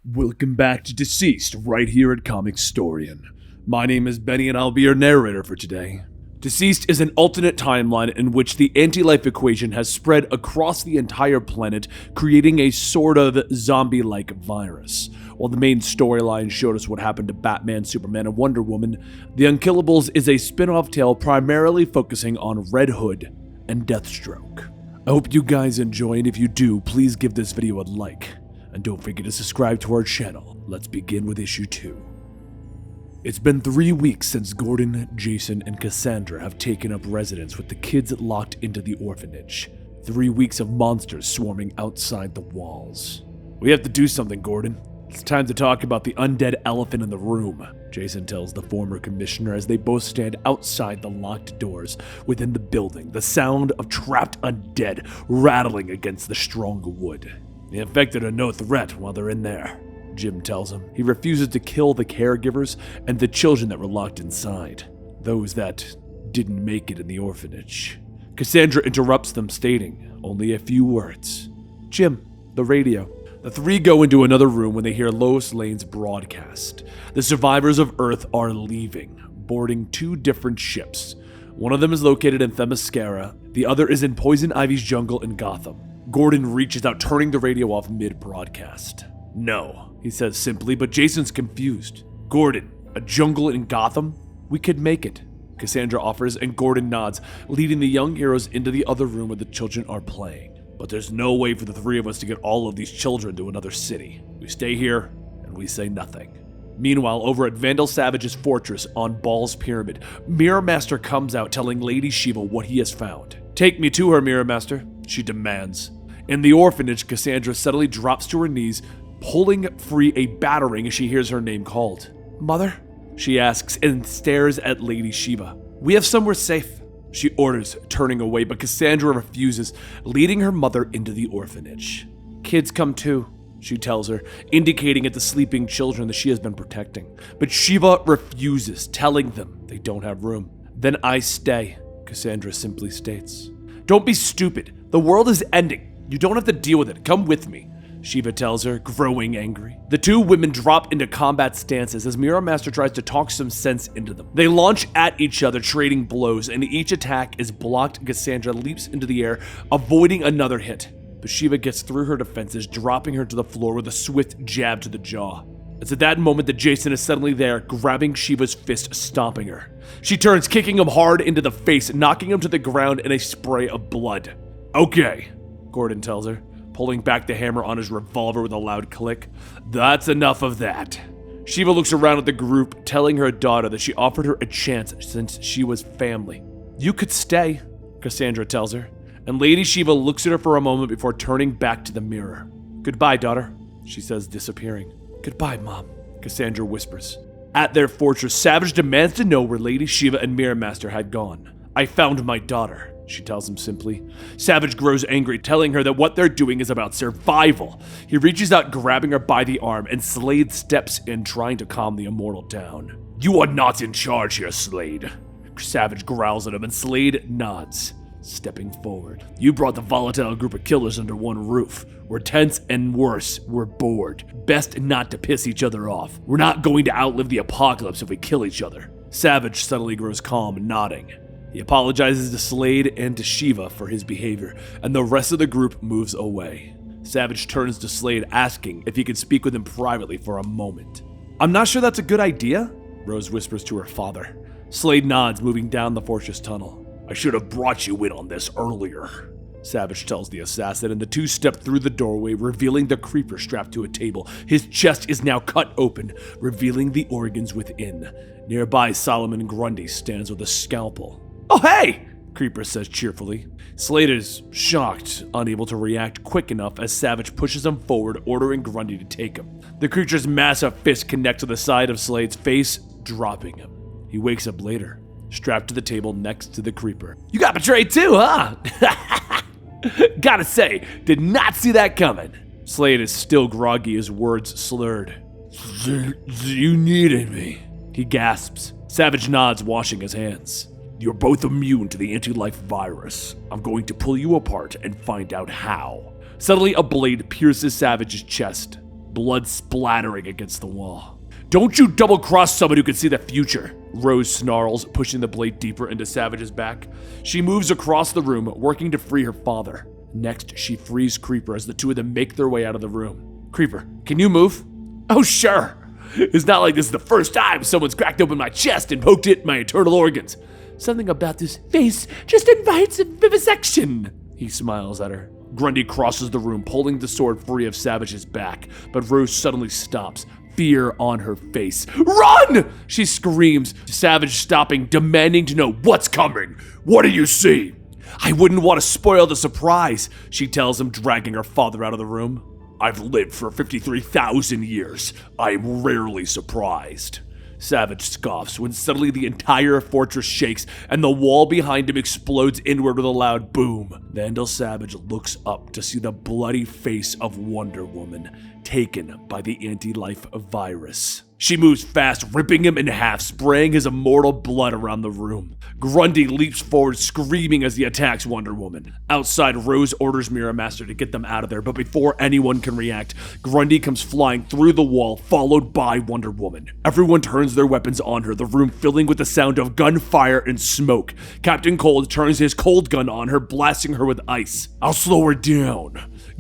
Welcome back to DCeased, right here at Comicstorian. My name is Benny and I'll be your narrator for today. DCeased is an alternate timeline in which the anti-life equation has spread across the entire planet, creating a sort of zombie-like virus. While the main storyline showed us what happened to Batman, Superman, and Wonder Woman, The Unkillables is a spin-off tale primarily focusing on Red Hood and Deathstroke. I hope you guys enjoy, and if you do, please give this video a like. And don't forget to subscribe to our channel. Let's begin with issue 2. It's been 3 weeks since Gordon, Jason, and Cassandra have taken up residence with the kids locked into the orphanage. 3 weeks of monsters swarming outside the walls. We have to do something, Gordon. It's time to talk about the undead elephant in the room, Jason tells the former commissioner as they both stand outside the locked doors within the building, the sound of trapped undead rattling against the strong wood. The infected are no threat while they're in there, Jim tells him. He refuses to kill the caregivers and the children that were locked inside, those that didn't make it in the orphanage. Cassandra interrupts them, stating only a few words. Jim, the radio. The three go into another room when they hear Lois Lane's broadcast. The survivors of Earth are leaving, boarding 2 different ships. One of them is located in Themyscira, the other is in Poison Ivy's jungle in Gotham. Gordon reaches out, turning the radio off mid-broadcast. No, he says simply, but Jason's confused. Gordon, a jungle in Gotham? We could make it, Cassandra offers, and Gordon nods, leading the young heroes into the other room where the children are playing. But there's no way for the 3 of us to get all of these children to another city. We stay here, and we say nothing. Meanwhile, over at Vandal Savage's fortress on Ball's Pyramid, Mirror Master comes out telling Lady Shiva what he has found. Take me to her, Mirror Master, she demands. In the orphanage, Cassandra suddenly drops to her knees, pulling free a batarang as she hears her name called. Mother? She asks and stares at Lady Shiva. We have somewhere safe, she orders, turning away, but Cassandra refuses, leading her mother into the orphanage. Kids come too, she tells her, indicating at the sleeping children that she has been protecting. But Shiva refuses, telling them they don't have room. Then I stay, Cassandra simply states. Don't be stupid. The world is ending. You don't have to deal with it. Come with me, Shiva tells her, growing angry. The 2 women drop into combat stances as Mirror Master tries to talk some sense into them. They launch at each other, trading blows, and each attack is blocked. Cassandra leaps into the air, avoiding another hit. But Shiva gets through her defenses, dropping her to the floor with a swift jab to the jaw. It's at that moment that Jason is suddenly there, grabbing Shiva's fist, stomping her. She turns, kicking him hard into the face, knocking him to the ground in a spray of blood. Okay, Gordon tells her, pulling back the hammer on his revolver with a loud click. That's enough of that. Shiva looks around at the group, telling her daughter that she offered her a chance since she was family. You could stay, Cassandra tells her, and Lady Shiva looks at her for a moment before turning back to the mirror. Goodbye, daughter, she says, disappearing. Goodbye, Mom, Cassandra whispers. At their fortress, Savage demands to know where Lady Shiva and Mirror Master had gone. I found my daughter, she tells him simply. Savage grows angry, telling her that what they're doing is about survival. He reaches out, grabbing her by the arm, and Slade steps in, trying to calm the immortal down. You are not in charge here, Slade. Savage growls at him, and Slade nods, stepping forward. You brought the volatile group of killers under one roof. We're tense and worse, we're bored. Best not to piss each other off. We're not going to outlive the apocalypse if we kill each other. Savage suddenly grows calm, nodding. He apologizes to Slade and to Shiva for his behavior, and the rest of the group moves away. Savage turns to Slade, asking if he could speak with him privately for a moment. I'm not sure that's a good idea, Rose whispers to her father. Slade nods, moving down the fortress tunnel. I should have brought you in on this earlier, Savage tells the assassin, and the 2 step through the doorway, revealing the creeper strapped to a table. His chest is now cut open, revealing the organs within. Nearby, Solomon Grundy stands with a scalpel. Oh, hey! Creeper says cheerfully. Slade is shocked, unable to react quick enough as Savage pushes him forward, ordering Grundy to take him. The creature's massive fist connects to the side of Slade's face, dropping him. He wakes up later, strapped to the table next to the creeper. You got betrayed too, huh? Gotta say, did not see that coming. Slade is still groggy, his words slurred. You needed me, he gasps. Savage nods, washing his hands. You're both immune to the anti-life virus. I'm going to pull you apart and find out how. Suddenly, a blade pierces Savage's chest. blood splattering against the wall. "Don't you double-cross someone who can see the future," Rose snarls, pushing the blade deeper into Savage's back. She moves across the room, working to free her father. Next, she frees Creeper as the two of them make their way out of the room. "Creeper, can you move?" "Oh, sure. It's not like this is the first time someone's cracked open my chest and poked at my internal organs. Something about this face just invites a vivisection." He smiles at her. Grundy crosses the room, pulling the sword free of Savage's back, but Rose suddenly stops, fear on her face. "Run!" she screams, Savage stopping, demanding to know what's coming. "What do you see?" "I wouldn't want to spoil the surprise," she tells him, dragging her father out of the room. "I've lived for 53,000 years. I'm rarely surprised." Savage scoffs when suddenly the entire fortress shakes and the wall behind him explodes inward with a loud boom. Vandal Savage looks up to see the bloody face of Wonder Woman, taken by the anti-life virus. She moves fast, ripping him in half, spraying his immortal blood around the room. Grundy leaps forward, screaming as he attacks Wonder Woman. Outside, Rose orders Mirror Master to get them out of there, but before anyone can react, Grundy comes flying through the wall, followed by Wonder Woman. Everyone turns their weapons on her, the room filling with the sound of gunfire and smoke. Captain Cold turns his cold gun on her, blasting her with ice. "I'll slow her down.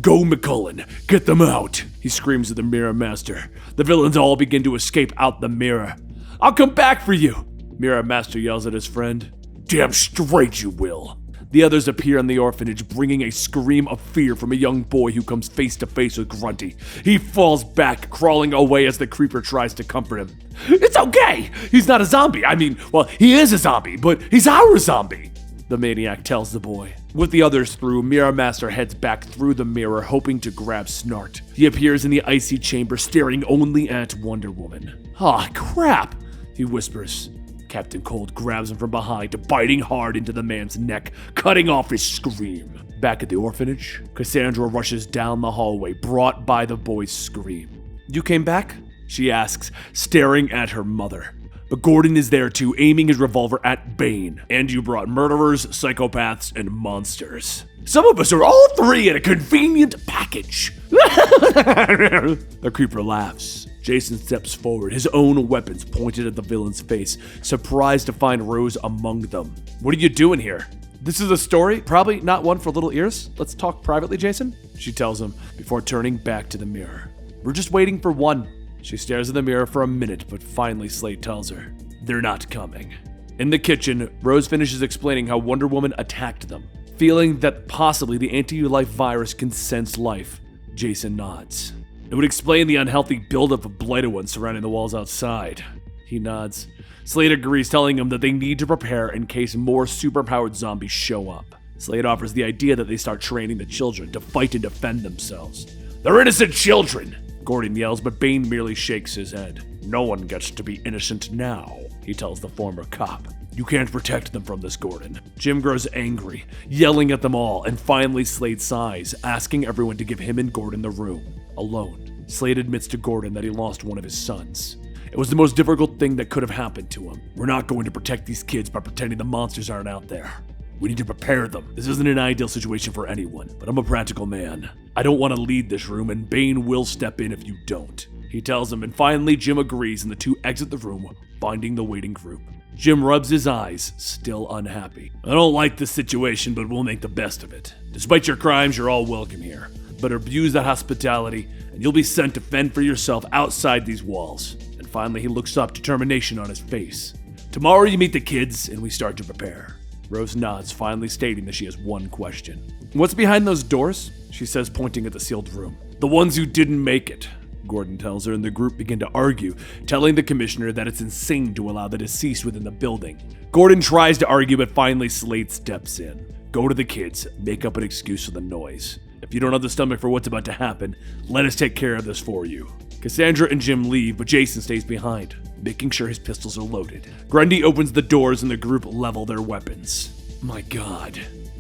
Go, McCullen, get them out," he screams at the Mirror Master. The villains all begin to escape out the mirror. "I'll come back for you," Mirror Master yells at his friend. "Damn straight you will." The others appear in the orphanage, bringing a scream of fear from a young boy who comes face to face with Grundy. He falls back, crawling away as the Creeper tries to comfort him. "It's okay. He's not a zombie. I mean, well, he is a zombie, but he's our zombie," the maniac tells the boy. With the others through, Mirror Master heads back through the mirror, hoping to grab Snart. He appears in the icy chamber, staring only at Wonder Woman. "Aw, crap," he whispers. Captain Cold grabs him from behind, biting hard into the man's neck, cutting off his scream. Back at the orphanage, Cassandra rushes down the hallway, brought by the boy's scream. "You came back?" she asks, staring at her mother. But Gordon is there too, aiming his revolver at Bane. "And you brought murderers, psychopaths, and monsters. Some of us are all three in a convenient package." The Creeper laughs. Jason steps forward, his own weapons pointed at the villain's face, surprised to find Rose among them. "What are you doing here?" "This is a story, probably not one for little ears. Let's talk privately, Jason," she tells him, before turning back to the mirror. "We're just waiting for one." She stares in the mirror for a minute, but finally Slade tells her, "They're not coming." In the kitchen, Rose finishes explaining how Wonder Woman attacked them. Feeling that possibly the anti-life virus can sense life, Jason nods. It would explain the unhealthy buildup of blighted ones surrounding the walls outside. He nods. Slade agrees, telling him that they need to prepare in case more superpowered zombies show up. Slade offers the idea that they start training the children to fight and defend themselves. "They're innocent children!" Gordon yells, but Bane merely shakes his head. "No one gets to be innocent now," he tells the former cop. "You can't protect them from this, Gordon." Jim grows angry, yelling at them all, and finally Slade sighs, asking everyone to give him and Gordon the room, alone. Slade admits to Gordon that he lost one of his sons. "It was the most difficult thing that could have happened to him. We're not going to protect these kids by pretending the monsters aren't out there. We need to prepare them. This isn't an ideal situation for anyone, but I'm a practical man. I don't want to lead this room, and Bane will step in if you don't," he tells him, and finally Jim agrees, and the two exit the room, binding the waiting group. Jim rubs his eyes, still unhappy. "I don't like this situation, but we'll make the best of it. Despite your crimes, you're all welcome here. But abuse that hospitality, and you'll be sent to fend for yourself outside these walls." And finally he looks up, determination on his face. "Tomorrow you meet the kids, and we start to prepare." Rose nods, finally stating that she has one question. "What's behind those doors?" she says, pointing at the sealed room. "The ones who didn't make it," Gordon tells her, and the group begin to argue, telling the commissioner that it's insane to allow the deceased within the building. Gordon tries to argue, but finally Slade steps in. "Go to the kids, make up an excuse for the noise. If you don't have the stomach for what's about to happen, let us take care of this for you." Cassandra and Jim leave, but Jason stays behind, making sure his pistols are loaded. Grundy opens the doors and the group level their weapons. "My God,"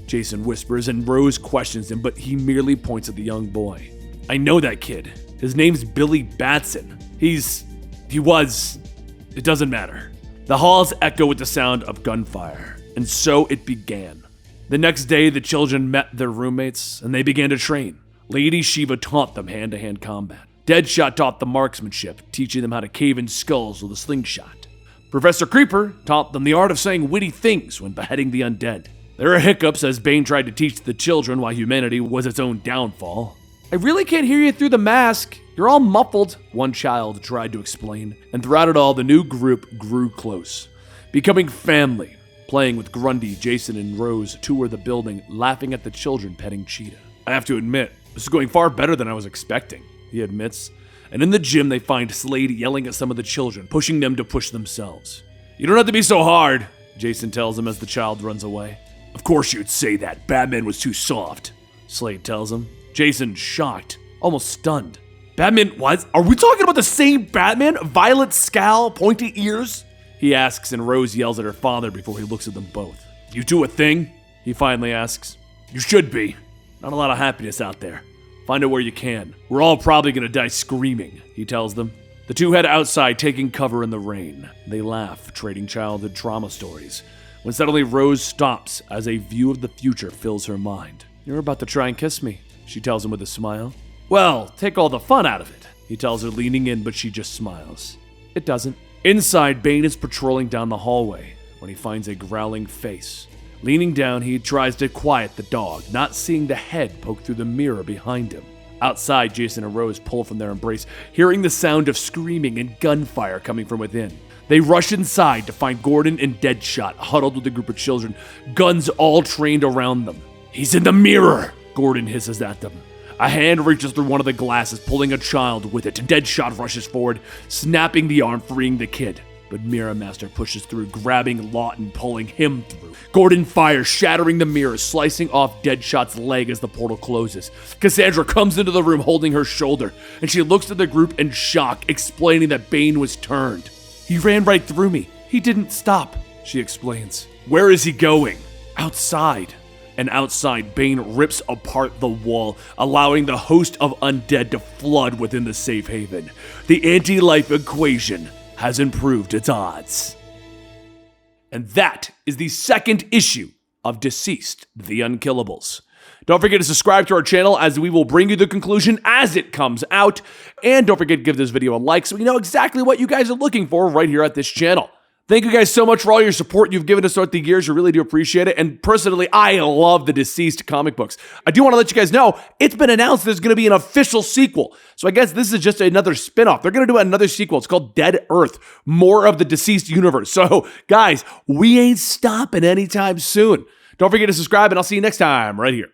Jason whispers, and Rose questions him, but he merely points at the young boy. "I know that kid. His name's Billy Batson. He was... It doesn't matter." The halls echo with the sound of gunfire, and so it began. The next day, the children met their roommates, and they began to train. Lady Shiva taught them hand-to-hand combat. Deadshot taught them marksmanship, teaching them how to cave in skulls with a slingshot. Professor Creeper taught them the art of saying witty things when beheading the undead. There are hiccups as Bane tried to teach the children why humanity was its own downfall. "I really can't hear you through the mask. You're all muffled," one child tried to explain. And throughout it all, the new group grew close, becoming family. Playing with Grundy, Jason, and Rose tour the building, laughing at the children petting Cheetah. "I have to admit, this is going far better than I was expecting," he admits. And in the gym, they find Slade yelling at some of the children, pushing them to push themselves. "You don't have to be so hard," Jason tells him as the child runs away. "Of course you'd say that. Batman was too soft," Slade tells him. Jason, shocked, almost stunned. "Batman what? Are we talking about the same Batman? Violet scowl, pointy ears?" he asks, and Rose yells at her father before he looks at them both. "You do a thing?" he finally asks. "You should be. Not a lot of happiness out there. Find it where you can. We're all probably gonna die screaming," he tells them. The two head outside, taking cover in the rain. They laugh, trading childhood trauma stories, when suddenly Rose stops as a view of the future fills her mind. "You're about to try and kiss me," she tells him with a smile. "Well, take all the fun out of it," he tells her, leaning in, but she just smiles. It doesn't. Inside, Bane is patrolling down the hallway when he finds a growling face. Leaning down, he tries to quiet the dog, not seeing the head poke through the mirror behind him. Outside, Jason and Rose pull from their embrace, hearing the sound of screaming and gunfire coming from within. They rush inside to find Gordon and Deadshot huddled with a group of children, guns all trained around them. "He's in the mirror!" Gordon hisses at them. A hand reaches through one of the glasses, pulling a child with it, and Deadshot rushes forward, snapping the arm, freeing the kid. But Mirror Master pushes through, grabbing Lawton, pulling him through. Gordon fires, shattering the mirror, slicing off Deadshot's leg as the portal closes. Cassandra comes into the room holding her shoulder, and she looks at the group in shock, explaining that Bane was turned. "He ran right through me. He didn't stop," she explains. "Where is he going?" "Outside." And outside, Bane rips apart the wall, allowing the host of undead to flood within the safe haven. The anti-life equation has improved its odds. And that is the second issue of DCeased, The Unkillables. Don't forget to subscribe to our channel as we will bring you the conclusion as it comes out. And don't forget to give this video a like so we know exactly what you guys are looking for right here at this channel. Thank you guys so much for all your support you've given us throughout the years. We really do appreciate it. And personally, I love the DCeased comic books. I do want to let you guys know, it's been announced there's going to be an official sequel. So I guess this is just another spinoff. They're going to do another sequel. It's called Dead Earth, more of the DCeased universe. So guys, we ain't stopping anytime soon. Don't forget to subscribe, and I'll see you next time right here.